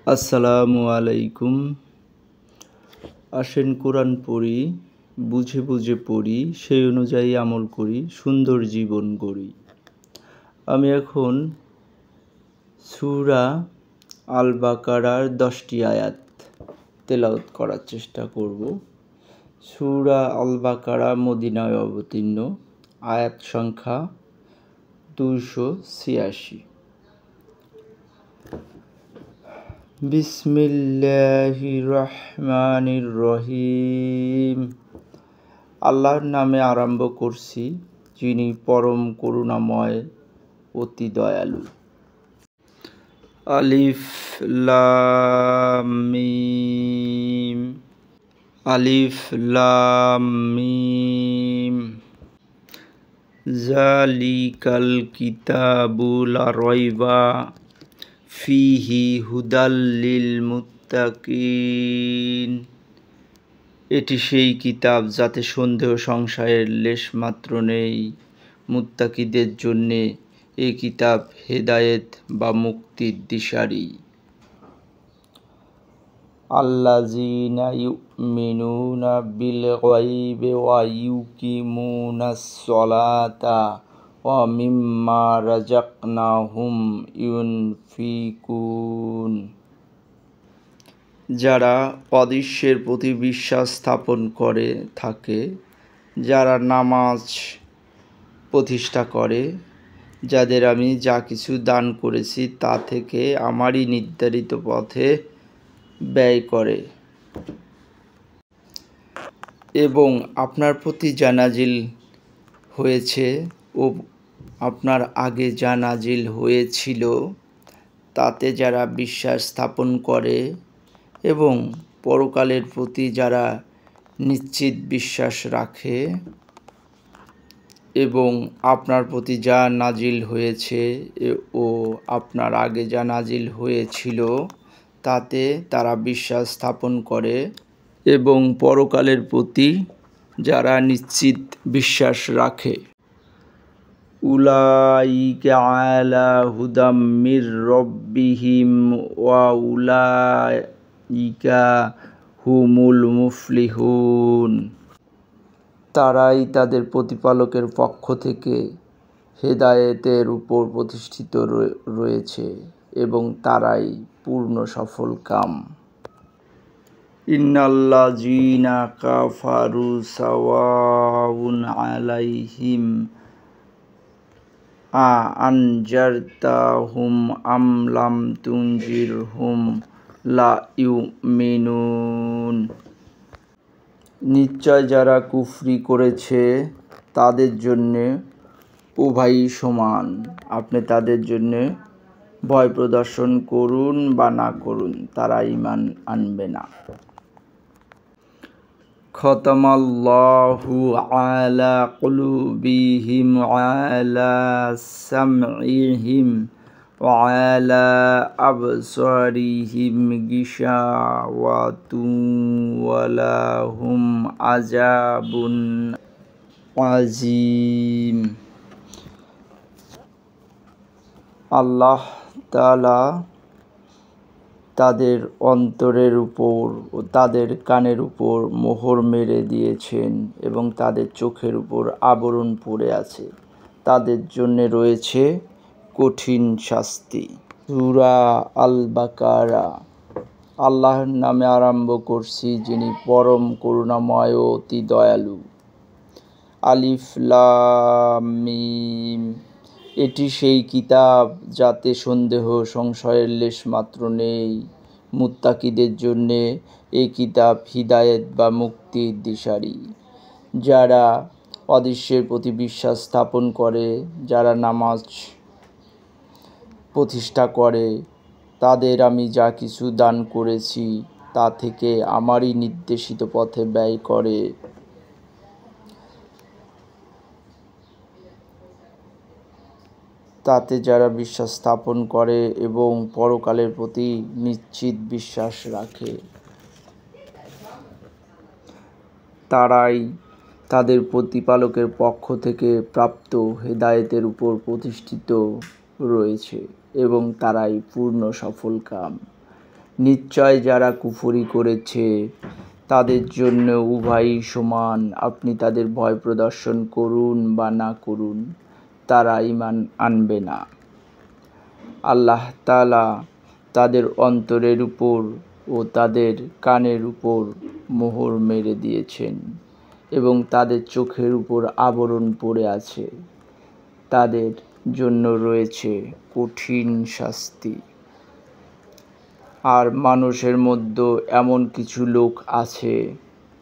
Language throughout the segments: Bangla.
আসসালামু আলাইকুম। আসেন কোরআন পড়ি, বুঝে বুঝে পড়ি, সেই অনুযায়ী আমল করি, সুন্দর জীবন গড়ি। আমি এখন সূরা আল বাকারার 10টি আয়াত তেলাওয়াত করার চেষ্টা করব। সূরা আল বাকারা মদিনায় অবতীর্ণ, আয়াত সংখ্যা 286। বিসমিল্লাহির রহমানির রহিম। আল্লাহর নামে আরম্ভ করছি, যিনি পরম করুণাময়, অতি দয়ালু। আলিফ লাম মিম। আলিফ লাম মিম। যালিকাল কিতাবু লা রাইবা ফিহি হুদাল লিল মুত্তাকিন। এটি সেই কিতাব যাতে সন্দেহ সংশয়ের লেশমাত্র নেই। মুত্তাকিদের জন্যে এই কিতাব হেদায়েত বা মুক্তির দিশারি। আল্লাযীনা ইউমিনুনা বিল গায়বি ওয়া ইউকিমুনাস সালাতা ওয়া মিম্মা রাযাকনাহুম ইউনফিকুন। যারা অদৃশ্যের প্রতি বিশ্বাস স্থাপন করে থাকে, যারা নামাজ প্রতিষ্ঠা করে, যাদের আমি যা কিছু দান করেছি তা থেকে আমারই নির্ধারিত পথে ব্যয় করে, এবং আপনার প্রতি যা নাজিল হয়েছে ও আপনার আগে যা নাজিল হয়েছিল তাতে যারা বিশ্বাস স্থাপন করে এবং পরকালের প্রতি যারা নিশ্চিত বিশ্বাস রাখে, এবং আপনার প্রতি যা নাজিল হয়েছে ও আপনার আগে যা নাজিল হয়েছিল তাতে তারা বিশ্বাস স্থাপন করে, এবং পরকালের প্রতি যারা নিশ্চিত বিশ্বাস রাখে, উলাইকা আলা হুদাম মির রব্বিহিম ওয়া উলাইকা হুমুল মুফলিহুন। তারাই তাদের প্রতিপালকের পক্ষ থেকে হেদায়েতের উপর প্রতিষ্ঠিত রয়েছে এবং তারাই পূর্ণ সফলকাম। ইন্নাল্লাযীনা কাফারু সাওয়াউন আলাইহিম আনজারতাহুম আম লাম তুনজিরহুম লা ইউমিনুন। নিশ্চয় যারা কুফরি করেছে তাদের জন্যে উভয়ই সমান। আপনি তাদের জন্যে ভয় প্রদর্শন করুন বা না করুন, তারা ঈমান আনবে না। খতামাল্লাহু আলা কুলুবিহিম ওয়া আলা সামঈহিম ওয়া আলা আবসারিহিম গিশাওয়াতুন ওয়া লাহুম আযাবুন আযীম। আল্লাহ তাআলা তাদের অন্তরের উপর ও তাদের কানের উপর মোহর মেরে দিয়েছেন এবং তাদের চোখের উপর আবরণ পড়ে আছে। তাদের জন্য রয়েছে কঠিন শাস্তি। সূরা আল বাকারা। আল্লাহর নামে আরম্ভ করছি, যিনি পরম করুণাময় ও অতি দয়ালু। আলিফ লাম মিম। এটি সেই কিতাব যাতে সন্দেহ সংশয়ের লেশমাত্র নেই। মুত্তাকিদের জন্যে এই কিতাব হিদায়েত বা মুক্তির দিশারি। যারা অদৃশ্যের প্রতি বিশ্বাস স্থাপন করে, যারা নামাজ প্রতিষ্ঠা করে, তাদের আমি যা কিছু দান করেছি তা থেকে আমারই নির্দেশিত পথে ব্যয় করে, তাতে যারা বিশ্বাস স্থাপন করে এবং পরকালের প্রতি নিশ্চিত বিশ্বাস রাখে, তারাই তাদের প্রতিপালকের পক্ষ থেকে প্রাপ্ত হেদায়েতের উপর প্রতিষ্ঠিত রয়েছে এবং তারাই পূর্ণ সফলকাম। নিশ্চয় যারা কুফরি করেছে তাদের জন্য উভয়ই সমান। আপনি তাদের ভয় প্রদর্শন করুন বা না করুন, তারা ঈমান আনবে না। আল্লাহ তাআলা তাদের অন্তরের উপর ও তাদের কানের উপর মোহর মেরে দিয়েছেন এবং তাদের চোখের উপর আবরণ পড়ে আছে। তাদের জন্য রয়েছে কঠিন শাস্তি। আর মানুষের মধ্যে এমন কিছু লোক আছে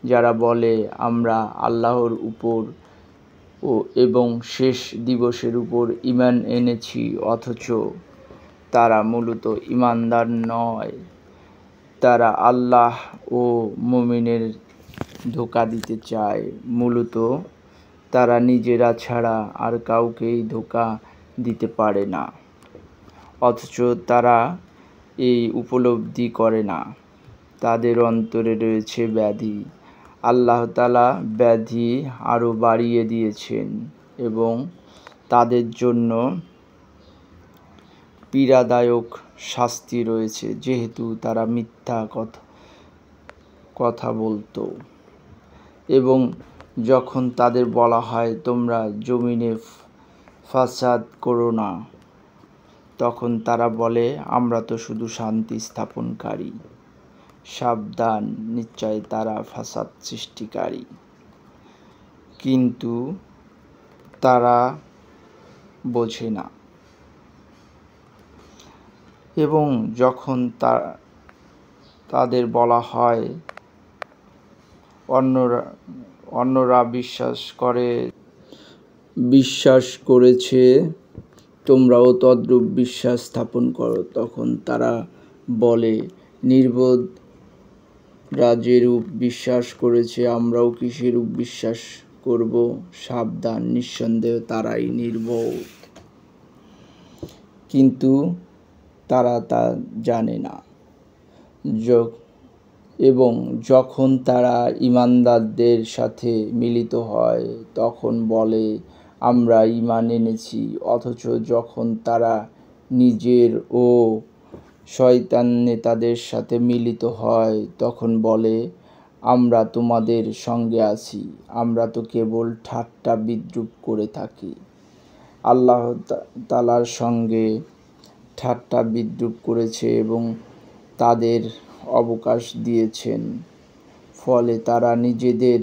যারা বলে আমরা আল্লাহর উপর এবং শেষ দিবসের উপর ঈমান এনেছি, অথচ তারা মূলত ঈমানদার নয়। তারা আল্লাহ ও মুমিনের ধোঁকা দিতে চায়। মূলত তারা নিজেরা ছাড়া আর কাউকেই ধোঁকা দিতে পারে না, অথচ তারা এই উপলব্ধি করে না। তাদের অন্তরে রয়েছে ব্যাধি। আল্লাহ তাআলা ব্যাধি আরও বাড়িয়ে দিয়েছেন এবং তাদের জন্য পীড়াদায়ক শাস্তি রয়েছে, যেহেতু তারা মিথ্যা কথা বলতো। এবং যখন তাদের বলা হয় তোমরা জমিনে ফাসাদ করো না, তখন তারা বলে আমরা তো শুধু শান্তি স্থাপনকারী। সাবধান, নিশ্চয় তারা ফাসাদ সৃষ্টিকারী। কিন্তু তারা বোঝে না। এবং যখন তাদের বলা হয় অন্যরা বিশ্বাস করেছে তোমরাও তদ্রূপ বিশ্বাস স্থাপন করো, তখন তারা বলে নির্বোধরা যেরূপ বিশ্বাস করেছে আমরাও কি সেরূপ বিশ্বাস করব? সাবধান, নিঃসন্দেহ তারাই নির্বোধ, কিন্তু তারা তা জানে না। এবং যখন তারা ঈমানদারদের সাথে মিলিত হয় তখন বলে আমরা ঈমান এনেছি, অথচ যখন তারা নিজের ও শয়তান নেতাদের সাথে মিলিত হয় তখন বলে আমরা তোমাদের সঙ্গে আছি, আমরা তো কেবল ঠাট্টা বিদ্রূপ করে থাকি। আল্লাহ তাআলার সঙ্গে ঠাট্টা বিদ্রূপ করেছে এবং তাদের অবকাশ দিয়েছেন, ফলে তারা নিজেদের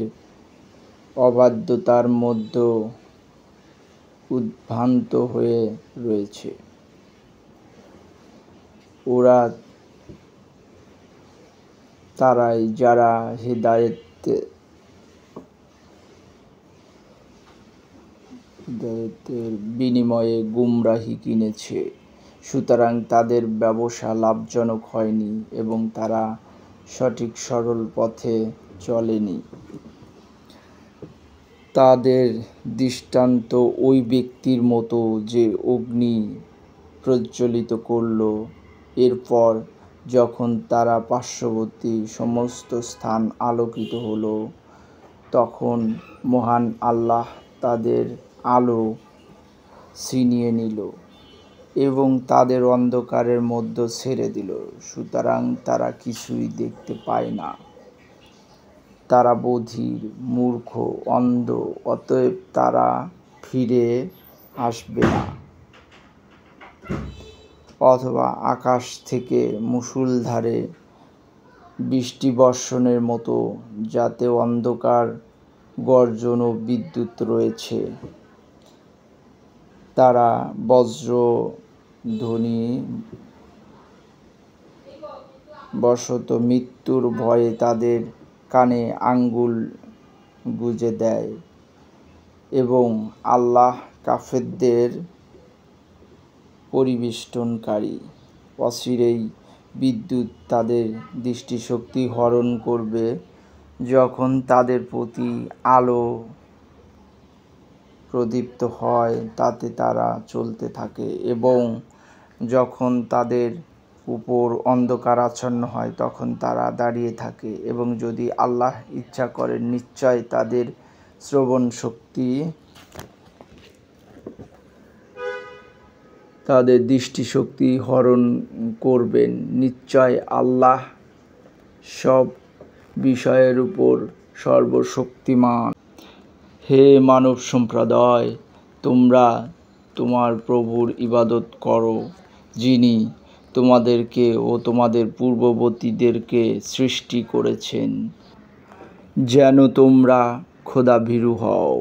অবাধ্যতার মধ্যে উদ্ভ্রান্ত হয়ে রয়েছে। তারাই যারা হিদায়াতের বিনিময়ে গুমরাহি কিনেছে, সুতরাং তাদের ব্যবসা লাভজনক হয়নি এবং তারা সঠিক সরল পথে চলেনি। তাদের দৃষ্টান্ত ওই ব্যক্তির মতো যে অগ্নি প্রজ্বলিত করল, এরপর যখন তারা পার্শ্ববর্তী সমস্ত স্থান আলোকিত হলো, তখন মহান আল্লাহ তাদের আলো ছিনিয়ে নিল এবং তাদের অন্ধকারের মধ্যে ছেড়ে দিল। সুতরাং তারা কিছুই দেখতে পায় না। তারা বধির, মূর্খ, অন্ধ, অতএব তারা ফিরে আসবে না। অথবা আকাশ থেকে মুষলধারে বৃষ্টি বর্ষণের মতো, যাতে অন্ধকার, গর্জন ও বিদ্যুৎ রয়েছে। তারা বজ্রধ্বনি বশত মৃত্যুর ভয়ে তাদের কানে আঙ্গুল গুঁজে দেয় এবং আল্লাহ কাফেরদের পরিবেষ্টনকারী। অচিরেই বিদ্যুৎ তাদের দৃষ্টিশক্তি হরণ করবে। যখন তাদের প্রতি আলো প্রদীপ্ত হয় তাতে তারা চলতে থাকে এবং যখন তাদের উপর অন্ধকার আচ্ছন্ন হয় তখন তারা দাঁড়িয়ে থাকে। এবং যদি আল্লাহ ইচ্ছা করেন নিশ্চয় তাদের শ্রবণ শক্তি তাদের দৃষ্টিশক্তি হরণ করবেন। নিশ্চয় আল্লাহ সব বিষয়ের উপর সর্বশক্তিমান। হে মানব সম্প্রদায়, তোমরা তোমার প্রভুর ইবাদত করো, যিনি তোমাদেরকে ও তোমাদের পূর্ববর্তীদেরকে সৃষ্টি করেছেন, যেন তোমরা খোদাভীরু হও।